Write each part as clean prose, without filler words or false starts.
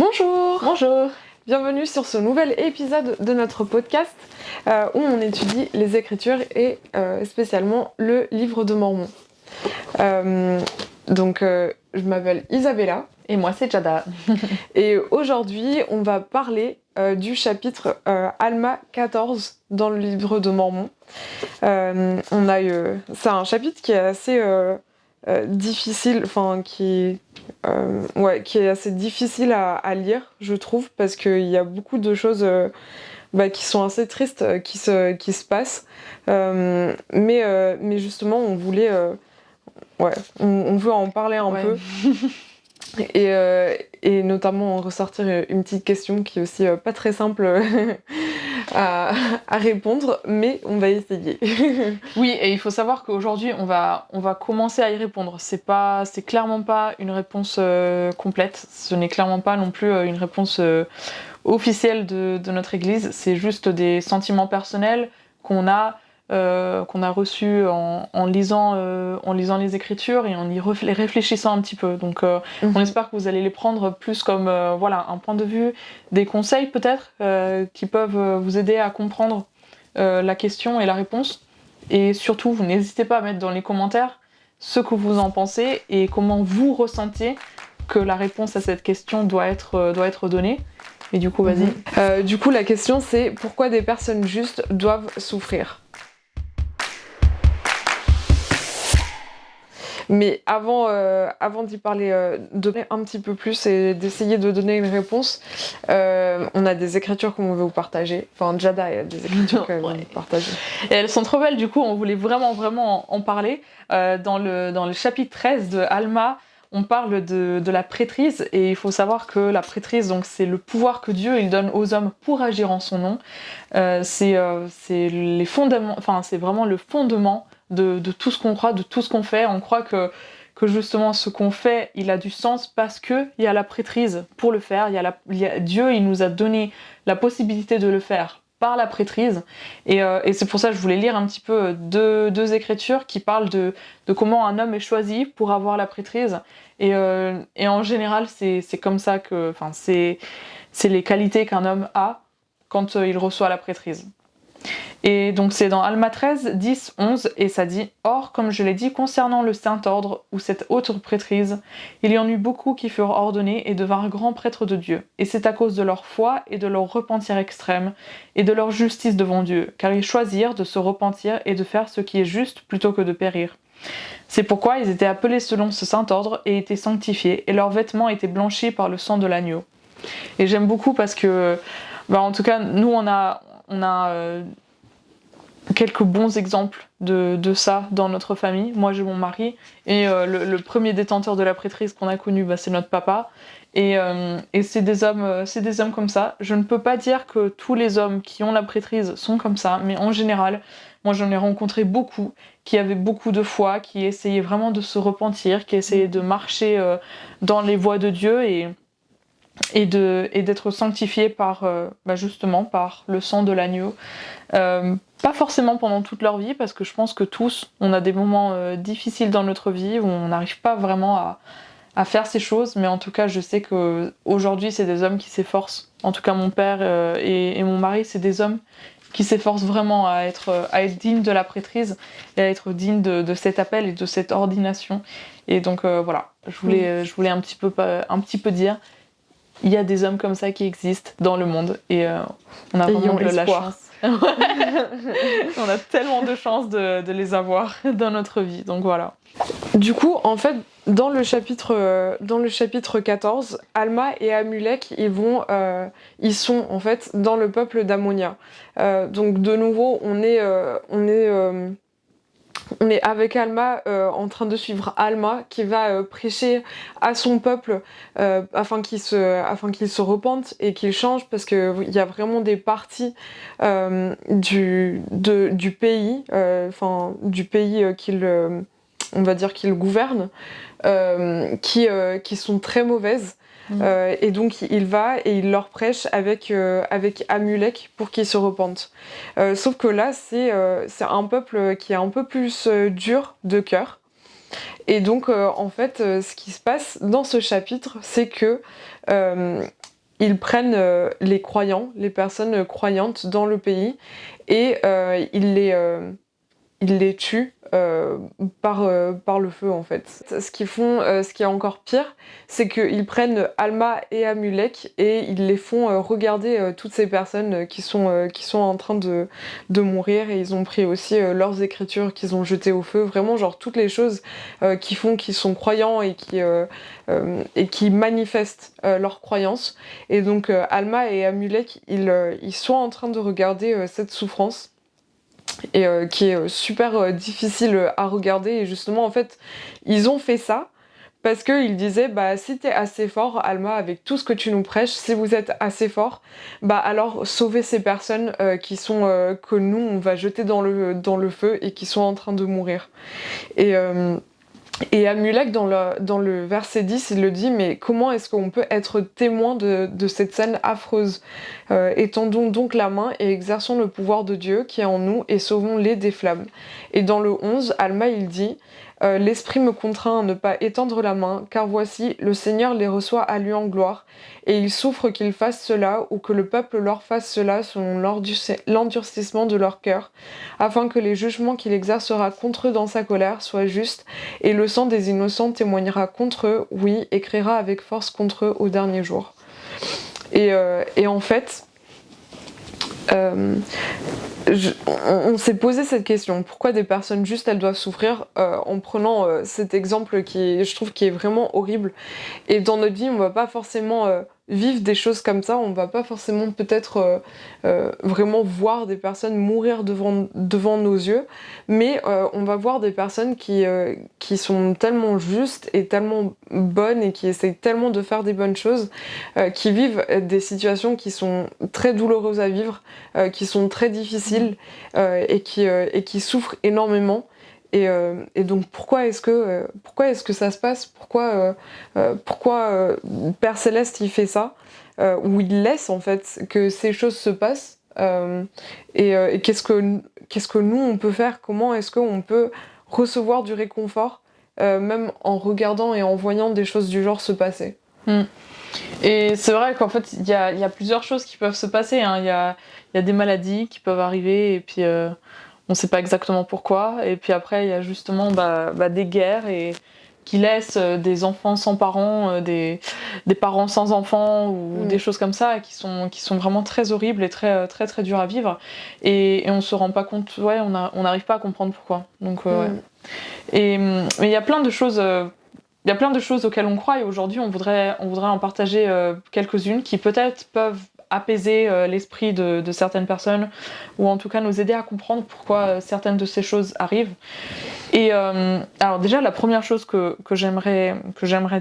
Bonjour! Bonjour! Bienvenue sur ce nouvel épisode de notre podcast où on étudie les Écritures et spécialement le Livre de Mormon. Je m'appelle Isabella. Et moi c'est Jada. Et aujourd'hui on va parler du chapitre Alma 14 dans le Livre de Mormon. C'est un chapitre qui est assez difficile, qui est assez difficile à lire, je trouve, parce qu'il y a beaucoup de choses qui sont assez tristes qui se passent. Mais justement, on voulait... on veut en parler un peu. Et notamment ressortir une petite question qui est aussi pas très simple à répondre, mais on va essayer. Oui, et il faut savoir qu'aujourd'hui on va commencer à y répondre. C'est clairement pas une réponse complète, ce n'est clairement pas non plus une réponse officielle de notre église, c'est juste des sentiments personnels qu'on a reçus en lisant les Écritures et en y réfléchissant un petit peu. Donc on espère que vous allez les prendre plus comme un point de vue, des conseils peut-être qui peuvent vous aider à comprendre la question et la réponse. Et surtout, vous n'hésitez pas à mettre dans les commentaires ce que vous en pensez et comment vous ressentez que la réponse à cette question doit être donnée. Et du coup, vas-y. Du coup, la question c'est pourquoi des personnes justes doivent souffrir ? Mais avant d'y parler un petit peu plus et d'essayer de donner une réponse, on a des écritures qu'on veut vous partager. Enfin, Jada a des écritures qu'elle veut vous partager. Et elles sont trop belles, du coup, on voulait vraiment en parler. Dans le chapitre 13 de Alma, on parle de la prêtrise, et il faut savoir que la prêtrise, donc, c'est le pouvoir que Dieu il donne aux hommes pour agir en son nom. C'est les fondements, c'est vraiment le fondement de tout ce qu'on croit, de tout ce qu'on fait. On croit que justement ce qu'on fait, il a du sens parce qu'il y a la prêtrise pour le faire. Dieu, il nous a donné la possibilité de le faire par la prêtrise. Et c'est pour ça que je voulais lire un petit peu deux écritures qui parlent de comment un homme est choisi pour avoir la prêtrise. Et en général, c'est comme ça que... c'est les qualités qu'un homme a quand il reçoit la prêtrise. Et donc c'est dans Alma 13, 10, 11, et ça dit « Or, comme je l'ai dit concernant le Saint-Ordre ou cette haute prêtrise, il y en eut beaucoup qui furent ordonnés et devinrent grands prêtres de Dieu. Et c'est à cause de leur foi et de leur repentir extrême et de leur justice devant Dieu, car ils choisirent de se repentir et de faire ce qui est juste plutôt que de périr. C'est pourquoi ils étaient appelés selon ce Saint-Ordre et étaient sanctifiés, et leurs vêtements étaient blanchis par le sang de l'agneau. » Et j'aime beaucoup parce que, en tout cas, nous on a quelques bons exemples de ça dans notre famille. Moi j'ai mon mari et le premier détenteur de la prêtrise qu'on a connu, c'est notre papa. Et c'est des hommes comme ça. Je ne peux pas dire que tous les hommes qui ont la prêtrise sont comme ça, mais en général, moi j'en ai rencontré beaucoup qui avaient beaucoup de foi, qui essayaient vraiment de se repentir, qui essayaient de marcher dans les voies de Dieu et d'être sanctifiés justement par le sang de l'agneau. Pas forcément pendant toute leur vie, parce que je pense que tous, on a des moments difficiles dans notre vie où on n'arrive pas vraiment à faire ces choses, mais en tout cas je sais qu'aujourd'hui c'est des hommes qui s'efforcent. En tout cas mon père et mon mari, c'est des hommes qui s'efforcent vraiment à être dignes de la prêtrise et à être dignes de cet appel et de cette ordination. Et donc je voulais un petit peu dire, il y a des hommes comme ça qui existent dans le monde et on a vraiment de la chance. On a tellement de chance de les avoir dans notre vie, donc voilà. Du coup, en fait, dans le chapitre 14, Alma et Amulek, ils sont en fait dans le peuple d'Ammonia. Donc de nouveau, on est avec Alma en train de suivre Alma qui va prêcher à son peuple afin qu'il se repente et qu'il change, parce qu'il y a vraiment des parties du pays, du pays on va dire qu'il gouverne, qui sont très mauvaises. Et donc il va et il leur prêche avec Amulek pour qu'ils se repentent. Sauf que là c'est un peuple qui est un peu plus dur de cœur. Et donc en fait ce qui se passe dans ce chapitre, c'est que ils prennent les croyants, les personnes croyantes dans le pays, et ils les tuent par le feu en fait. Ce qu'ils font, ce qui est encore pire, c'est qu'ils prennent Alma et Amulek et ils les font regarder toutes ces personnes qui sont en train de mourir, et ils ont pris aussi leurs écritures qu'ils ont jetées au feu, vraiment genre toutes les choses qui font qu'ils sont croyants et qui manifestent leur croyance. Et donc Alma et Amulek, ils sont en train de regarder cette souffrance, et qui est super difficile à regarder, et justement en fait ils ont fait ça parce qu'ils disaient bah si t'es assez fort Alma, avec tout ce que tu nous prêches, si vous êtes assez fort, bah alors sauvez ces personnes qui sont que nous on va jeter dans le feu et qui sont en train de mourir. Et Amulek, dans le verset 10, il le dit, mais comment est-ce qu'on peut être témoin de cette scène affreuse? Étendons donc la main et exerçons le pouvoir de Dieu qui est en nous et sauvons-les des flammes. Et dans le 11, Alma, il dit, l'Esprit me contraint à ne pas étendre la main, car voici, le Seigneur les reçoit à lui en gloire, et il souffre qu'ils fassent cela, ou que le peuple leur fasse cela selon l'endurcissement de leur cœur, afin que les jugements qu'il exercera contre eux dans sa colère soient justes, et le sang des innocents témoignera contre eux, oui, et criera avec force contre eux au dernier jour. Et en fait, on s'est posé cette question, pourquoi des personnes justes elles doivent souffrir, en prenant cet exemple je trouve qui est vraiment horrible. Et dans notre vie on va pas forcément vivre des choses comme ça, on va pas forcément peut-être vraiment voir des personnes mourir devant nos yeux, mais on va voir des personnes qui sont tellement justes et tellement bonnes et qui essayent tellement de faire des bonnes choses, qui vivent des situations qui sont très douloureuses à vivre, qui sont très difficiles, et qui souffrent énormément. Et donc pourquoi est-ce que ça se passe? Pourquoi Père Céleste il fait ça, ou il laisse en fait que ces choses se passent, et qu'est-ce que nous on peut faire? Comment est-ce qu'on peut recevoir du réconfort, même en regardant et en voyant des choses du genre se passer? Et c'est vrai qu'en fait il y a plusieurs choses qui peuvent se passer, hein. Il y a des maladies qui peuvent arriver, et puis on sait pas exactement pourquoi, et puis après il y a justement des guerres et qui laissent des enfants sans parents, des parents sans enfants, ou des choses comme ça qui sont vraiment très horribles et très très très dures à vivre, et on se rend pas compte, ouais, on n'arrive pas à comprendre pourquoi. Donc ouais. Mais il y a plein de choses auxquelles on croit, et aujourd'hui on voudrait en partager quelques-unes qui peut-être peuvent apaiser l'esprit de certaines personnes, ou en tout cas nous aider à comprendre pourquoi certaines de ces choses arrivent. Et alors déjà la première chose que j'aimerais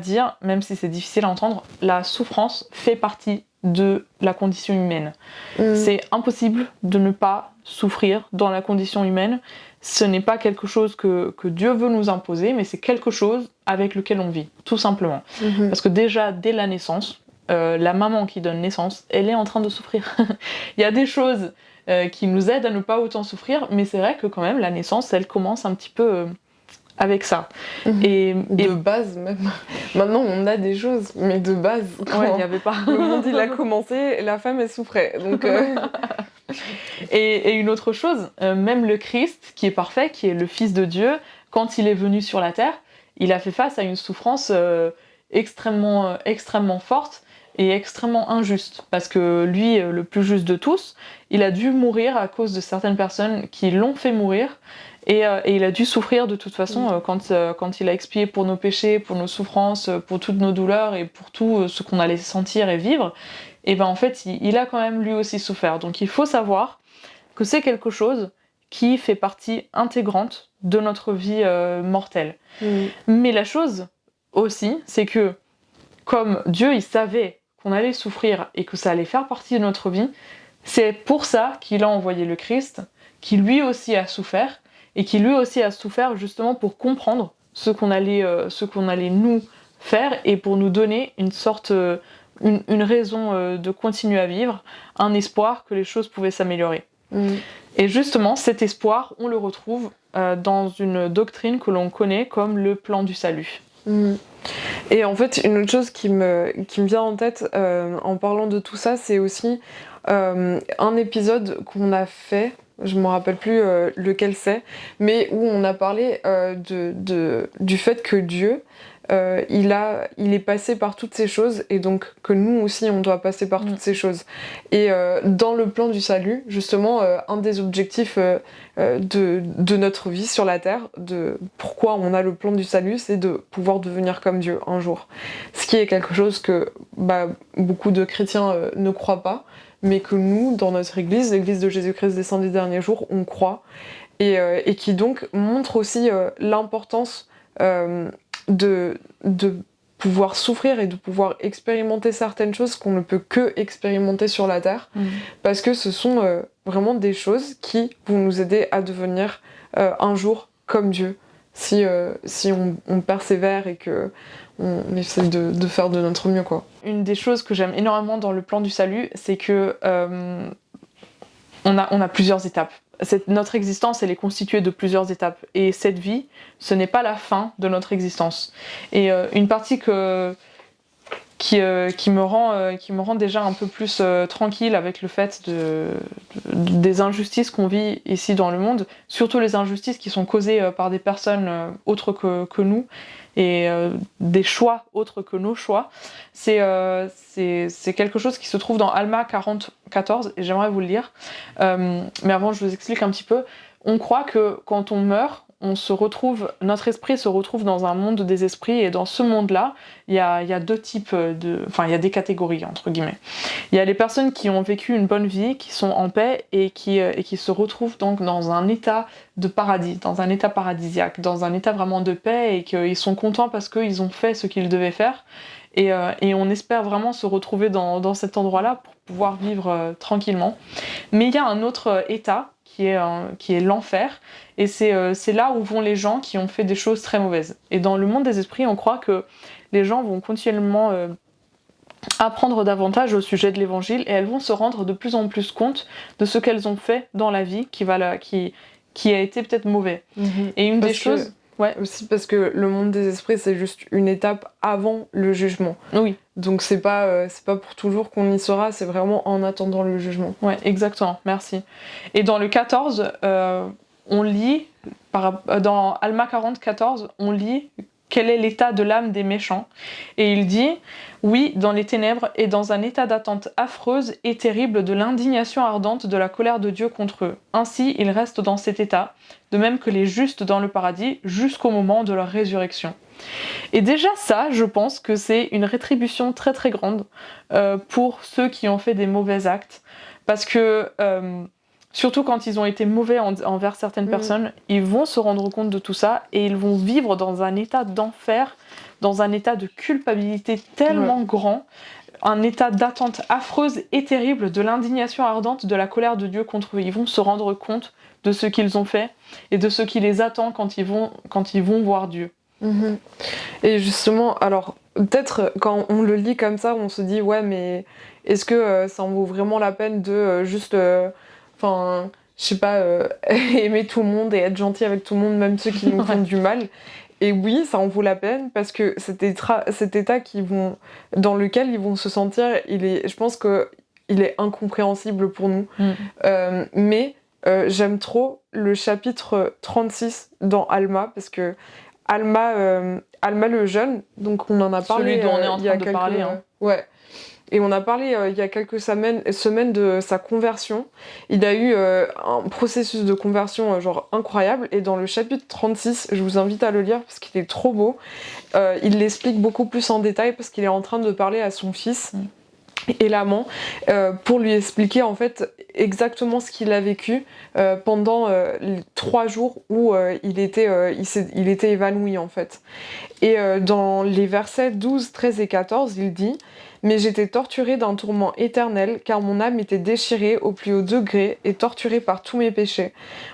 dire, même si c'est difficile à entendre, la souffrance fait partie de la condition humaine. C'est impossible de ne pas souffrir dans la condition humaine. Ce n'est pas quelque chose que Dieu veut nous imposer, mais c'est quelque chose avec lequel on vit, tout simplement. Parce que déjà, dès la naissance, la maman qui donne naissance, elle est en train de souffrir. Il y a des choses qui nous aident à ne pas autant souffrir, mais c'est vrai que quand même, la naissance, elle commence un petit peu avec ça. Et de base même. Maintenant, on a des choses, mais de base, quand il n'y avait pas. Le monde, il a commencé, la femme, elle souffrait. Donc... Et une autre chose, même le Christ, qui est parfait, qui est le Fils de Dieu, quand il est venu sur la terre, il a fait face à une souffrance extrêmement forte et extrêmement injuste. Parce que lui, le plus juste de tous, il a dû mourir à cause de certaines personnes qui l'ont fait mourir, et il a dû souffrir de toute façon quand il a expié pour nos péchés, pour nos souffrances, pour toutes nos douleurs et pour tout ce qu'on allait sentir et vivre. Et ben en fait, il a quand même lui aussi souffert. Donc il faut savoir que c'est quelque chose qui fait partie intégrante de notre vie mortelle. Mais la chose aussi, c'est que comme Dieu, il savait qu'on allait souffrir et que ça allait faire partie de notre vie, c'est pour ça qu'il a envoyé le Christ, qui lui aussi a souffert, et qui lui aussi a souffert justement pour comprendre ce qu'on allait nous faire, et pour nous donner une sorte... Une raison de continuer à vivre, un espoir que les choses pouvaient s'améliorer. Et justement, cet espoir, on le retrouve dans une doctrine que l'on connaît comme le plan du salut. Et en fait, une autre chose qui me vient en tête en parlant de tout ça, c'est aussi un épisode qu'on a fait, je me rappelle plus lequel c'est, mais où on a parlé du fait que Dieu, il est passé par toutes ces choses et donc que nous aussi on doit passer par toutes ces choses. Et dans le plan du salut, justement, un des objectifs de notre vie sur la terre, de pourquoi on a le plan du salut, c'est de pouvoir devenir comme Dieu un jour. Ce qui est quelque chose que beaucoup de chrétiens ne croient pas, mais que nous, dans notre église, l'église de Jésus-Christ des Saints des Derniers Jours, on croit, et qui donc montre aussi l'importance de pouvoir souffrir et de pouvoir expérimenter certaines choses qu'on ne peut que expérimenter sur la terre, parce que ce sont vraiment des choses qui vont nous aider à devenir un jour comme Dieu, si on persévère et que on essaie de faire de notre mieux, quoi. Une des choses que j'aime énormément dans le plan du salut, c'est que on a plusieurs étapes. Notre existence, elle est constituée de plusieurs étapes. Et cette vie, ce n'est pas la fin de notre existence. Et une partie qui me rend déjà un peu plus tranquille avec le fait des injustices qu'on vit ici dans le monde, surtout les injustices qui sont causées par des personnes autres que nous, et des choix autres que nos choix, c'est quelque chose qui se trouve dans Alma 40-14, et j'aimerais vous le lire. Mais avant, je vous explique un petit peu. On croit que quand on meurt, notre esprit se retrouve dans un monde des esprits, et dans ce monde-là, il y a deux types il y a des catégories, entre guillemets. Il y a les personnes qui ont vécu une bonne vie, qui sont en paix, et qui se retrouvent donc dans un état de paradis, dans un état paradisiaque, dans un état vraiment de paix, et qu'ils sont contents parce qu'ils ont fait ce qu'ils devaient faire. Et on espère vraiment se retrouver dans cet endroit-là pour pouvoir vivre tranquillement. Mais il y a un autre état qui est l'enfer, et c'est là où vont les gens qui ont fait des choses très mauvaises. Et dans le monde des esprits, on croit que les gens vont continuellement apprendre davantage au sujet de l'évangile, et elles vont se rendre de plus en plus compte de ce qu'elles ont fait dans la vie qui a été peut-être mauvais. Et une des choses... Ouais. Aussi parce que le monde des esprits, c'est juste une étape avant le jugement. Oui. Donc c'est pas pour toujours qu'on y sera, c'est vraiment en attendant le jugement. Ouais, exactement, merci. Et dans le 14, on lit, dans Alma 40-14, on lit quel est l'état de l'âme des méchants. Et il dit, oui, dans les ténèbres et dans un état d'attente affreuse et terrible de l'indignation ardente de la colère de Dieu contre eux. Ainsi, ils restent dans cet état, de même que les justes dans le paradis, jusqu'au moment de leur résurrection. Et déjà ça, je pense que c'est une rétribution très très grande pour ceux qui ont fait des mauvais actes, parce que surtout quand ils ont été mauvais envers certaines personnes, ils vont se rendre compte de tout ça, et ils vont vivre dans un état d'enfer, dans un état de culpabilité tellement grand, un état d'attente affreuse et terrible de l'indignation ardente de la colère de Dieu contre eux. Ils vont se rendre compte de ce qu'ils ont fait et de ce qui les attend quand ils vont voir Dieu. Et justement, alors peut-être quand on le lit comme ça, on se dit ouais, mais est-ce que ça en vaut vraiment la peine de juste je sais pas, aimer tout le monde et être gentil avec tout le monde, même ceux qui nous font du mal. Et oui, ça en vaut la peine, parce que cet état dans lequel ils vont se sentir, je pense qu'il est incompréhensible pour nous. Mais j'aime trop le chapitre 36 dans Alma, parce que Alma le jeune, donc on en a parlé. Celui dont on est en train de parler. Ouais. Et on a parlé il y a quelques semaines de sa conversion. Il a eu un processus de conversion genre incroyable. Et dans le chapitre 36, je vous invite à le lire parce qu'il est trop beau. Il l'explique beaucoup plus en détail parce qu'il est en train de parler à son fils et l'amant pour lui expliquer en fait exactement ce qu'il a vécu pendant les 3 jours où il était évanoui en fait. Et dans les versets 12, 13 et 14, il dit: Mais j'étais torturée d'un tourment éternel, car mon âme était déchirée au plus haut degré et torturée par tous mes péchés.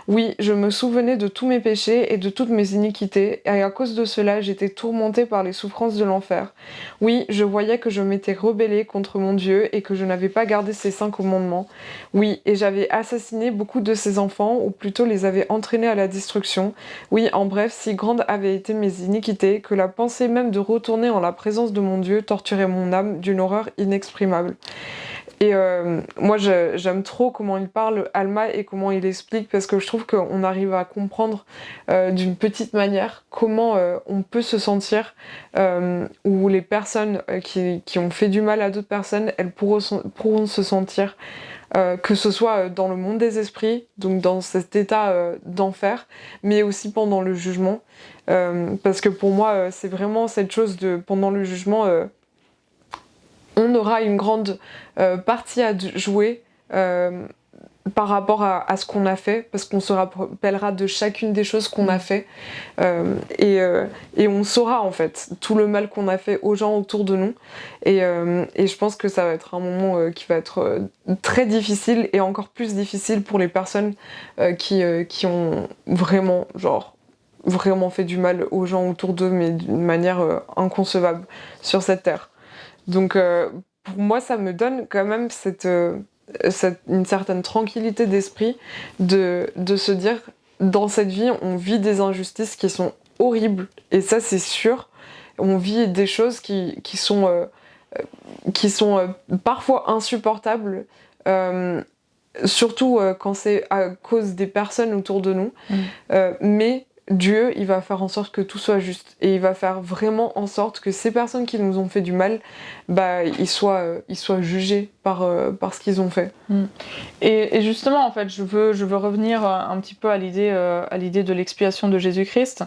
Oui, je me souvenais de tous mes péchés et de toutes mes iniquités, et à cause de cela, j'étais tourmentée par les souffrances de l'enfer. Oui, je voyais que je m'étais rebellée contre mon Dieu et que je n'avais pas gardé ses saints commandements. Oui, et j'avais assassiné beaucoup de ses enfants, ou plutôt les avais entraînés à la destruction. Oui, en bref, si grande avaient été mes iniquités, que la pensée même de retourner en la présence de mon Dieu torturait mon âme d'une horreur inexprimable. Et moi, j'aime trop comment il parle, Alma, et comment il explique, parce que je trouve qu'on arrive à comprendre d'une petite manière comment on peut se sentir, ou les personnes qui ont fait du mal à d'autres personnes, elles pourront se sentir, que ce soit dans le monde des esprits, donc dans cet état d'enfer, mais aussi pendant le jugement. Parce que pour moi, c'est vraiment cette chose de, pendant le jugement, on aura une grande partie à jouer par rapport à ce qu'on a fait, parce qu'on se rappellera de chacune des choses qu'on a fait, et on saura en fait tout le mal qu'on a fait aux gens autour de nous, et je pense que ça va être un moment qui va être très difficile, et encore plus difficile pour les personnes qui ont vraiment, genre, vraiment fait du mal aux gens autour d'eux, mais d'une manière inconcevable sur cette terre. Donc pour moi, ça me donne quand même une certaine tranquillité d'esprit de se dire, dans cette vie, on vit des injustices qui sont horribles, et ça c'est sûr. On vit des choses qui sont parfois insupportables, surtout quand c'est à cause des personnes autour de nous. Mais Dieu, il va faire en sorte que tout soit juste, et il va faire vraiment en sorte que ces personnes qui nous ont fait du mal, bah, ils soient jugés par ce qu'ils ont fait. Et justement, en fait, je veux revenir un petit peu à l'idée de l'expiation de Jésus-Christ.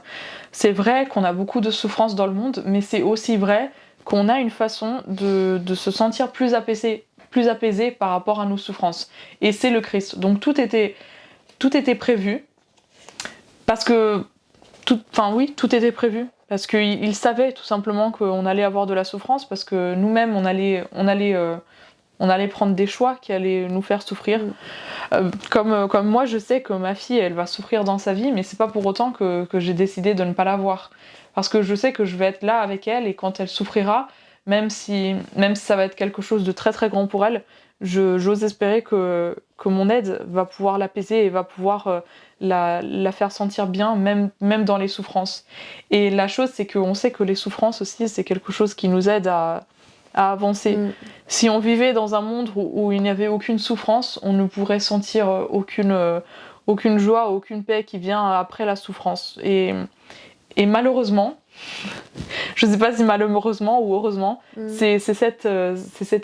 C'est vrai qu'on a beaucoup de souffrances dans le monde, mais c'est aussi vrai qu'on a une façon de se sentir plus apaisé par rapport à nos souffrances. Et c'est le Christ. Donc tout était prévu. Parce que, tout était prévu. Parce qu'il savait tout simplement qu'on allait avoir de la souffrance, parce que nous-mêmes, on allait prendre des choix qui allaient nous faire souffrir. Comme moi, je sais que ma fille, elle va souffrir dans sa vie, mais c'est pas pour autant que j'ai décidé de ne pas la voir. Parce que je sais que je vais être là avec elle, et quand elle souffrira, même si ça va être quelque chose de très très grand pour elle, j'ose espérer que mon aide va pouvoir l'apaiser et va pouvoir la faire sentir bien, même dans les souffrances. Et la chose, c'est qu'on sait que les souffrances aussi, c'est quelque chose qui nous aide à avancer. Si on vivait dans un monde où il n'y avait aucune souffrance, on ne pourrait sentir aucune joie, aucune paix qui vient après la souffrance. Et malheureusement, je sais pas si malheureusement ou heureusement, c'est cet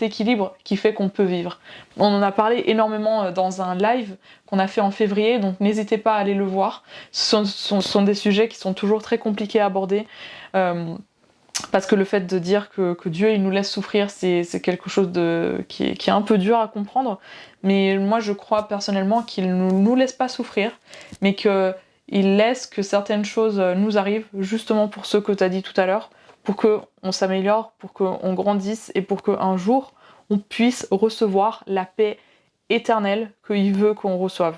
équilibre qui fait qu'on peut vivre. On en a parlé énormément dans un live qu'on a fait en février, donc n'hésitez pas à aller le voir. Ce sont des sujets qui sont toujours très compliqués à aborder, parce que le fait de dire que Dieu il nous laisse souffrir, c'est quelque chose qui est un peu dur à comprendre, mais moi je crois personnellement qu'il ne nous laisse pas souffrir, mais qu'il laisse que certaines choses nous arrivent justement pour ce que tu as dit tout à l'heure, pour qu'on s'améliore, pour qu'on grandisse, et pour qu'un jour on puisse recevoir la paix éternelle qu'il veut qu'on reçoive.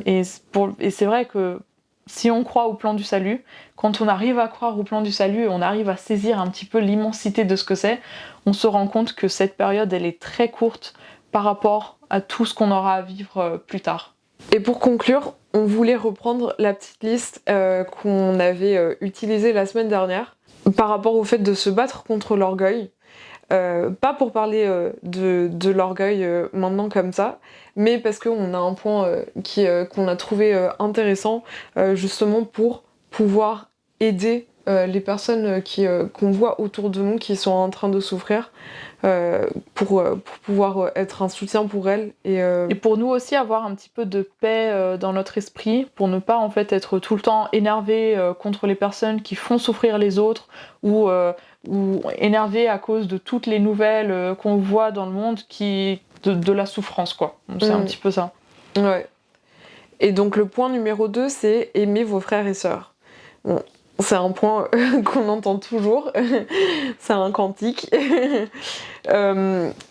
Et c'est vrai que si on croit au plan du salut, quand on arrive à croire au plan du salut et on arrive à saisir un petit peu l'immensité de ce que c'est, on se rend compte que cette période, elle est très courte par rapport à tout ce qu'on aura à vivre plus tard. Et pour conclure, on voulait reprendre la petite liste qu'on avait utilisée la semaine dernière par rapport au fait de se battre contre l'orgueil. Pas pour parler de l'orgueil maintenant comme ça, mais parce qu'on a un point qu'on a trouvé intéressant, justement pour pouvoir aider les personnes qu'on voit autour de nous qui sont en train de souffrir, pour pouvoir être un soutien pour elles. Et pour nous aussi avoir un petit peu de paix dans notre esprit, pour ne pas en fait être tout le temps énervé contre les personnes qui font souffrir les autres, ou énervé à cause de toutes les nouvelles qu'on voit dans le monde de la souffrance, quoi. Donc, c'est un petit peu ça. Ouais. Et donc le point numéro 2, c'est aimer vos frères et sœurs. Bon, c'est un point qu'on entend toujours, c'est un cantique.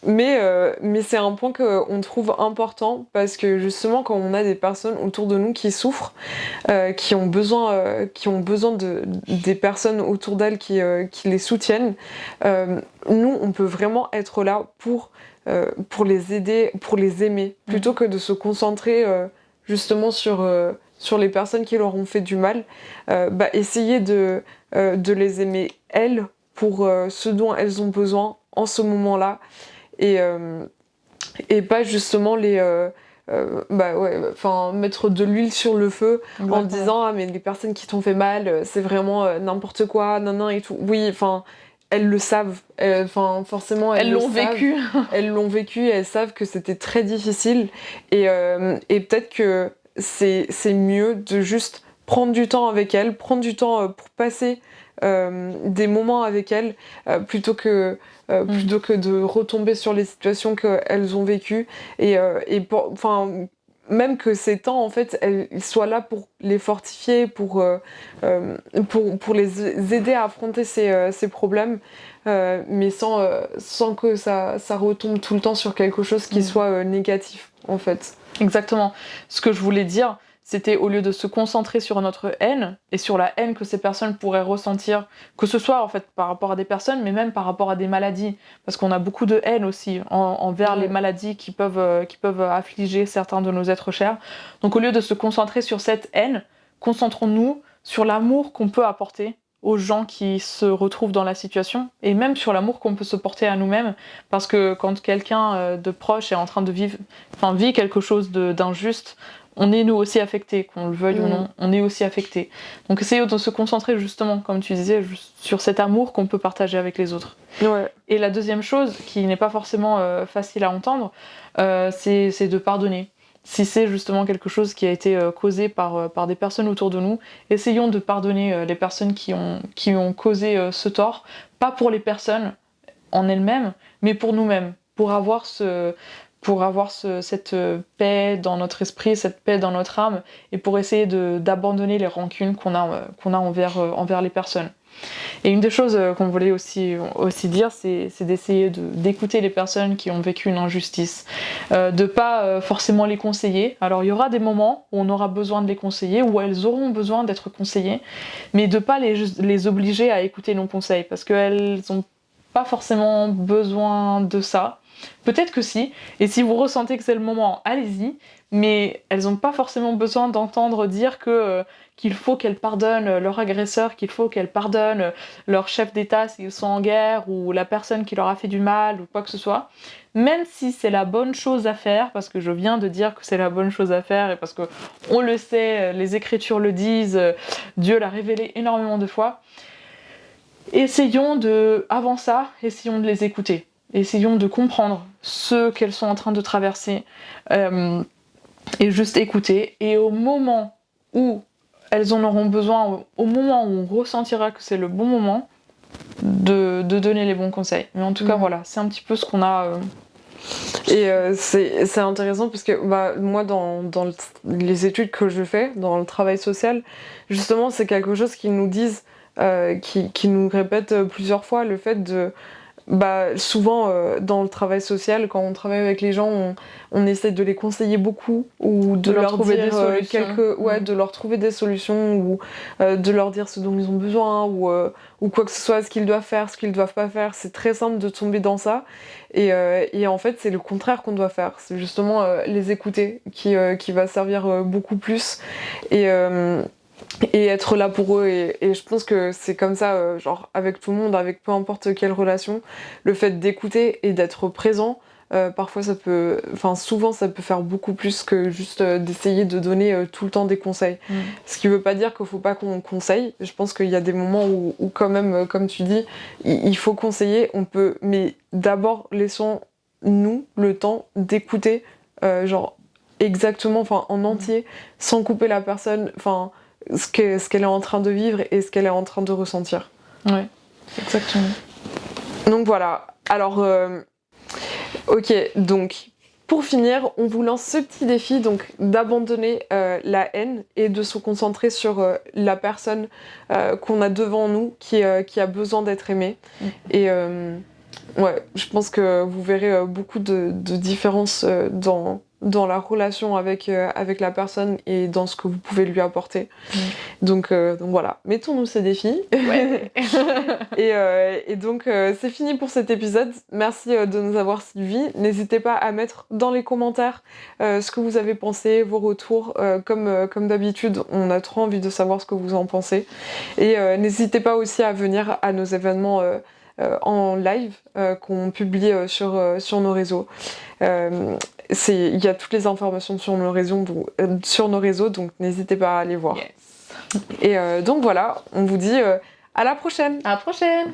Mais c'est un point qu'on trouve important parce que justement quand on a des personnes autour de nous qui souffrent, qui ont besoin des personnes autour d'elles qui les soutiennent, nous on peut vraiment être là pour les aider, pour les aimer, plutôt que de se concentrer justement sur les personnes qui leur ont fait du mal, essayer de les aimer elles pour ce dont elles ont besoin en ce moment-là et pas justement mettre de l'huile sur le feu en disant ah mais les personnes qui t'ont fait mal c'est vraiment n'importe quoi nan et tout. Oui, enfin elles le savent, forcément elles l'ont vécu. Elles l'ont vécu, elles savent que c'était très difficile et peut-être que c'est mieux de juste prendre du temps avec elles, prendre du temps pour passer des moments avec elles plutôt que de retomber sur les situations qu'elles ont vécues même que ces temps en fait ils soient là pour les fortifier pour les aider à affronter ces problèmes mais sans que ça retombe tout le temps sur quelque chose qui soit négatif en fait. Exactement. Ce que je voulais dire, c'était au lieu de se concentrer sur notre haine et sur la haine que ces personnes pourraient ressentir, que ce soit en fait par rapport à des personnes, mais même par rapport à des maladies, parce qu'on a beaucoup de haine aussi envers les maladies qui peuvent affliger certains de nos êtres chers. Donc au lieu de se concentrer sur cette haine, concentrons-nous sur l'amour qu'on peut apporter aux gens qui se retrouvent dans la situation, et même sur l'amour qu'on peut se porter à nous-mêmes, parce que quand quelqu'un de proche est en train de vit quelque chose d'injuste, on est nous aussi affectés, qu'on le veuille ou non, on est aussi affectés. Donc essayons de se concentrer justement, comme tu disais, sur cet amour qu'on peut partager avec les autres. Ouais. Et la deuxième chose, qui n'est pas forcément facile à entendre, c'est de pardonner. Si c'est justement quelque chose qui a été causé par des personnes autour de nous, essayons de pardonner les personnes qui ont causé ce tort, pas pour les personnes en elles-mêmes, mais pour nous-mêmes, pour avoir cette paix dans notre esprit, cette paix dans notre âme, et pour essayer d'abandonner les rancunes qu'on a envers les personnes. Et une des choses qu'on voulait aussi dire, c'est d'essayer d'écouter les personnes qui ont vécu une injustice, de pas forcément les conseiller. Alors il y aura des moments où on aura besoin de les conseiller, où elles auront besoin d'être conseillées, mais de pas les obliger à écouter nos conseils, parce qu'elles ont pas forcément besoin de ça. Peut-être que si, et si vous ressentez que c'est le moment, allez-y, mais elles n'ont pas forcément besoin d'entendre dire qu'il faut qu'elles pardonnent leur agresseur, qu'il faut qu'elles pardonnent leur chef d'État s'ils sont en guerre, ou la personne qui leur a fait du mal, ou quoi que ce soit. Même si c'est la bonne chose à faire, parce que je viens de dire que c'est la bonne chose à faire, et parce que on le sait, les Écritures le disent, Dieu l'a révélé énormément de fois, essayons de les écouter. Essayons de comprendre ce qu'elles sont en train de traverser et juste écouter. Et au moment où elles en auront besoin, au moment où on ressentira que c'est le bon moment, de donner les bons conseils. Mais en tout cas, voilà, c'est un petit peu ce qu'on a... Et c'est intéressant parce que moi, dans les études que je fais, dans le travail social, justement, c'est quelque chose qu'ils nous disent, qui nous répètent plusieurs fois, le fait de... souvent dans le travail social, quand on travaille avec les gens, on essaie de les conseiller beaucoup ou de leur trouver des solutions. De leur trouver des solutions ou de leur dire ce dont ils ont besoin ou quoi que ce soit, ce qu'ils doivent faire, ce qu'ils doivent pas faire. C'est très simple de tomber dans ça et en fait c'est le contraire qu'on doit faire. C'est justement les écouter qui va servir beaucoup plus et être là pour eux et je pense que c'est comme ça genre avec tout le monde, avec peu importe quelle relation, le fait d'écouter et d'être présent parfois souvent ça peut faire beaucoup plus que juste d'essayer de donner tout le temps des conseils. Ce qui veut pas dire qu'il faut pas qu'on conseille. Je pense qu'il y a des moments où quand même comme tu dis il faut conseiller, mais d'abord laissons nous le temps d'écouter exactement en entier sans couper la personne ce qu'elle est en train de vivre et ce qu'elle est en train de ressentir. Ouais, exactement. Donc voilà. Alors, ok, donc Pour finir, on vous lance ce petit défi, donc d'abandonner la haine et de se concentrer sur la personne qu'on a devant nous qui a besoin d'être aimée. Et ouais, je pense que vous verrez beaucoup de différences dans la relation avec la personne et dans ce que vous pouvez lui apporter. Donc voilà, mettons-nous ces défis. Ouais. Et donc c'est fini pour cet épisode. Merci de nous avoir suivis. N'hésitez pas à mettre dans les commentaires ce que vous avez pensé, vos retours. Comme d'habitude, on a trop envie de savoir ce que vous en pensez. Et n'hésitez pas aussi à venir à nos événements en live qu'on publie sur nos réseaux. Il y a toutes les informations sur nos réseaux, donc n'hésitez pas à aller voir. Yes. Et donc voilà, on vous dit à la prochaine. À la prochaine.